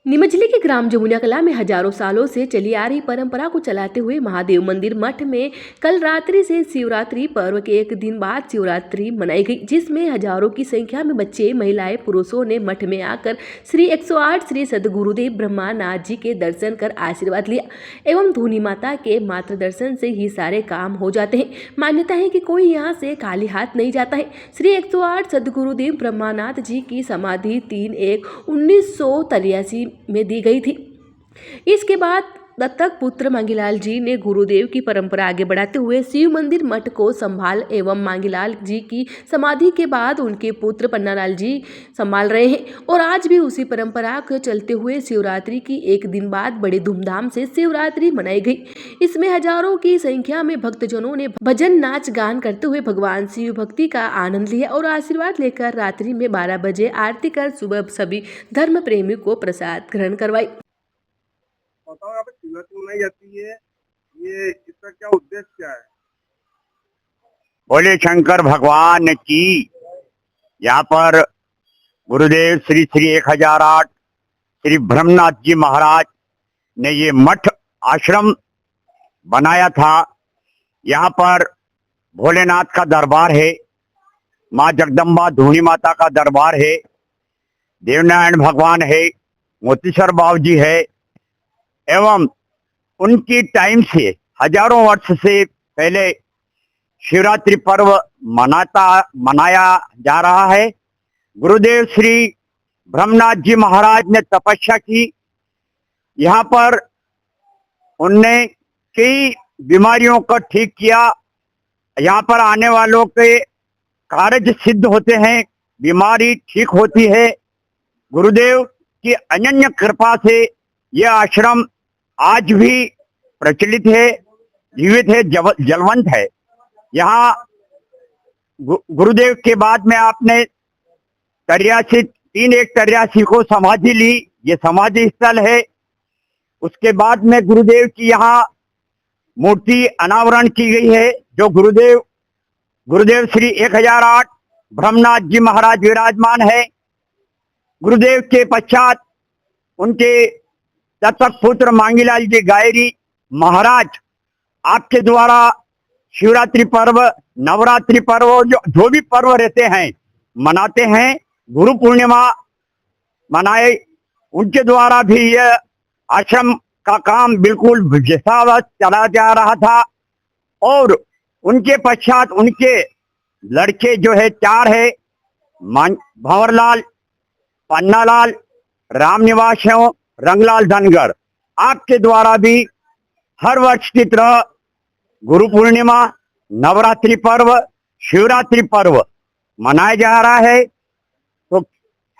नीमच जिले के ग्राम जमुनिया कला में हजारों सालों से चली आ रही परंपरा को चलाते हुए महादेव मंदिर मठ में कल रात्रि से शिवरात्रि पर्व के एक दिन बाद शिवरात्रि मनाई गई, जिसमें हजारों की संख्या में बच्चे, महिलाएं, पुरुषों ने मठ में आकर श्री 108 श्री सद्गुरुदेव ब्रह्मानाथ जी के दर्शन कर आशीर्वाद लिया एवं धूनी माता के मात्र दर्शन से ही सारे काम हो जाते हैं। मान्यता है कि कोई यहाँ से खाली हाथ नहीं जाता है। श्री 108 सद्गुरुदेव ब्रह्मानाथ जी की समाधि 3/1/1983 में दी गई थी। इसके बाद दत्तक पुत्र मांगीलाल जी ने गुरुदेव की परंपरा आगे बढ़ाते हुए शिव मंदिर मठ को संभाल एवं मांगीलाल जी की समाधि के बाद उनके पुत्र पन्नालाल जी संभाल रहे हैं और आज भी उसी परंपरा को चलते हुए शिवरात्रि की एक दिन बाद बड़े धूमधाम से शिवरात्रि मनाई गई। इसमें हजारों की संख्या में भक्तजनों ने भजन, नाच गान करते हुए भगवान शिव भक्ति का आनंद लिया और आशीर्वाद लेकर रात्रि में 12 बजे आरती कर सुबह सभी धर्म प्रेमी को प्रसाद ग्रहण करवाई। बताओ, यहाँ पे शिवरात्रि मनाई जाती है, ये इसका क्या उद्देश्य क्या है? बोले शंकर भगवान की। यहाँ पर गुरुदेव श्री श्री 1008 श्री ब्रह्मनाथ जी महाराज ने ये मठ आश्रम बनाया था। यहाँ पर भोलेनाथ का दरबार है, माँ जगदम्बा धूनी माता का दरबार है, देवनारायण भगवान है, मोतीश्वर बाबू जी है एवं उनकी टाइम से हजारों वर्ष से पहले शिवरात्रि पर्व मनाया जा रहा है। गुरुदेव श्री ब्रह्मनाथ जी महाराज ने तपस्या की। यहाँ पर उनने कई बीमारियों को ठीक किया। यहाँ पर आने वालों के कार्य सिद्ध होते हैं, बीमारी ठीक होती है। गुरुदेव की अनन्य कृपा से यह आश्रम आज भी प्रचलित है, जीवित है, जलवंत है। यहाँ गुरुदेव के बाद में आपने 3/1/83 को समाधि ली, ये समाधि स्थल है। उसके बाद में गुरुदेव की यहाँ मूर्ति अनावरण की गई है, जो गुरुदेव श्री 1008 ब्रह्मनाथ जी महाराज विराजमान है। गुरुदेव के पश्चात उनके दत्तक पुत्र मांगीलाल जी गायरी महाराज आपके द्वारा शिवरात्रि पर्व, नवरात्रि पर्व, जो भी पर्व रहते हैं मनाते हैं। गुरु पूर्णिमा मनाए, उनके द्वारा भी यह आश्रम का काम बिल्कुल जैसा चला जा रहा था। और उनके पश्चात उनके लड़के जो है 4 है, भंवरलाल, पन्नालाल, रामनिवास एवं रंगलाल धनगर। आपके द्वारा भी हर वर्ष की तरह गुरु पूर्णिमा, नवरात्रि पर्व, शिवरात्रि पर्व मनाया जा रहा है। तो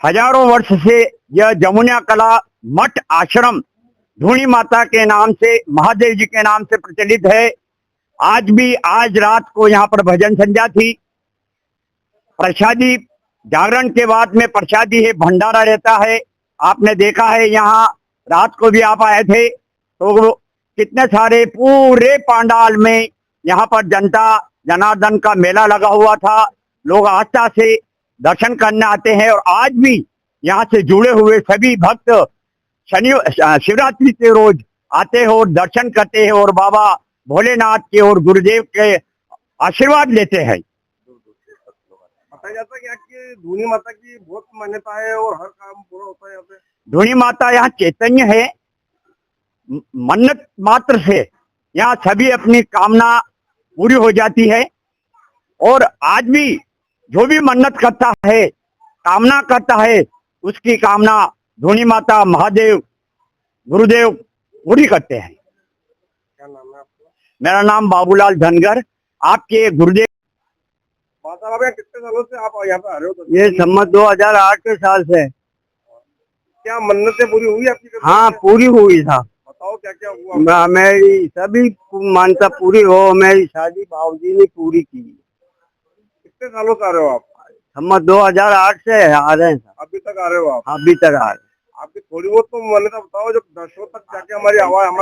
हजारों वर्ष से यह जमुनिया कला मठ आश्रम धूनी माता के नाम से, महादेव जी के नाम से प्रचलित है। आज रात को यहाँ पर भजन संध्या थी। प्रसादी जागरण के बाद में प्रसादी है, भंडारा रहता है। आपने देखा है, यहाँ रात को भी आप आए थे तो कितने सारे पूरे पंडाल में यहाँ पर जनता जनार्दन का मेला लगा हुआ था। लोग आस्था से दर्शन करने आते हैं और आज भी यहाँ से जुड़े हुए सभी भक्त शिवरात्रि के रोज आते हैं और दर्शन करते हैं और बाबा भोलेनाथ के और गुरुदेव के आशीर्वाद लेते हैं। बताया जाता है कि धूनी माता की बहुत मान्यता है और हर काम पूरा होता है यहाँ पे। धूनी माता यहाँ चैतन्य है, मन्नत मात्र से यहाँ सभी अपनी कामना पूरी हो जाती है। और आज भी जो भी मन्नत करता है, कामना करता है, उसकी कामना धूनी माता, महादेव, गुरुदेव पूरी करते हैं। क्या नाम है आपका? मेरा नाम बाबूलाल धनगर। आपके गुरुदेव आप यहाँ कितने सालों से आप यहाँ पे आ रहे हो? ये सम्मत 2008 के साल से। क्या मन्नतें पूरी हुई आपकी? हाँ, पूरी हुई था। बताओ क्या क्या हुआ? मेरी सभी मान्यता पूरी हो। मेरी शादी बाबूजी ने पूरी की। कितने सालों से आ रहे हो आप? सम्मत 2008 से आ रहे हैं। अभी तक आ रहे हो आप? अभी तक आ रहे हैं। आपकी थोड़ी बहुत तो मान्यता बताओ, जब दर्शकों तक जाके हमारे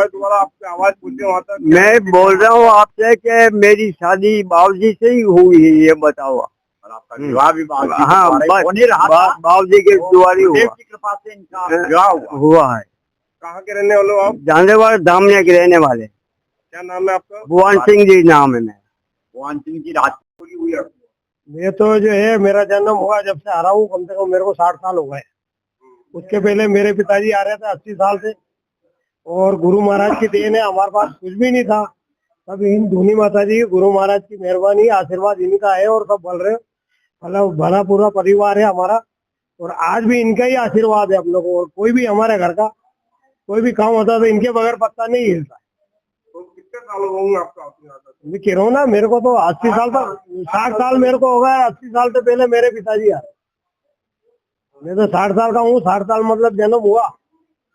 द्वारा आपकी आवाज पूछे वहाँ तक। मैं बोल रहा हूँ आपसे कि मेरी शादी बाबूजी से ही हुई है, ये बताओ। और आपका विवाह भी हाँ, होने रहा था। बाबू जी के दुआरी गुरुदेव हुआ की कृपा से इनका विवाह हुआ। हुआ है। कहाँ के रहने वाले हो आप? जानलेवाड़ दामने के रहने वाले। क्या नाम है आपका? भुवन सिंह जी नाम है मेरा। भगवान सिंह जी रात पूरी हुई है। मैं तो जो है मेरा जन्म हुआ जब से आ रहा हूँ, कम से कम मेरे को 60 साल हो गए। उसके पहले मेरे पिताजी आ रहे थे 80 साल से, और गुरु महाराज की देन है, हमारे पास कुछ भी नहीं था। सब इन धूनी माता जी गुरु महाराज की मेहरबानी आशीर्वाद इनका है, और सब बोल रहे मतलब भला पूरा परिवार है हमारा, और आज भी इनका ही आशीर्वाद है हम लोग को। और कोई भी हमारे घर का कोई भी काम होता है तो इनके बगैर पत्ता नहीं हिलता। तो कितने साल हो गए आपका? मैं कह रहा हूँ ना, मेरे को तो 80 साल तक 60 साल मेरे को हो गया। 80 साल से पहले मेरे पिताजी आए। मैं तो 60 साल का हूँ। 60 साल मतलब जन्म हुआ,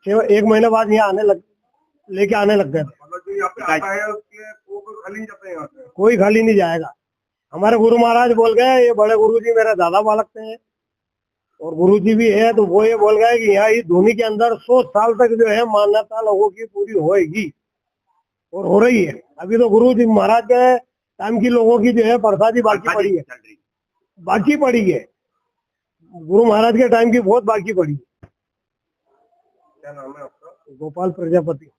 1 महीने बाद यहाँ लेके आने लग गए। कोई खाली नहीं जाएगा। हमारे गुरु महाराज बोल गए, ये बड़े गुरु जी मेरे दादा बालक लगते हैं, और गुरु जी भी है, तो वो ये बोल गए कि यहाँ इस धुनी के अंदर 100 साल तक जो है मान्यता लोगों की पूरी होएगी, और हो रही है। अभी तो गुरु जी महाराज के टाइम की लोगों की जो है प्रसादी बाकी पड़ी है, बाकी पड़ी है। गुरु महाराज के टाइम की बहुत बाकी पड़ी है। क्या नाम है आपका? गोपाल प्रजापति।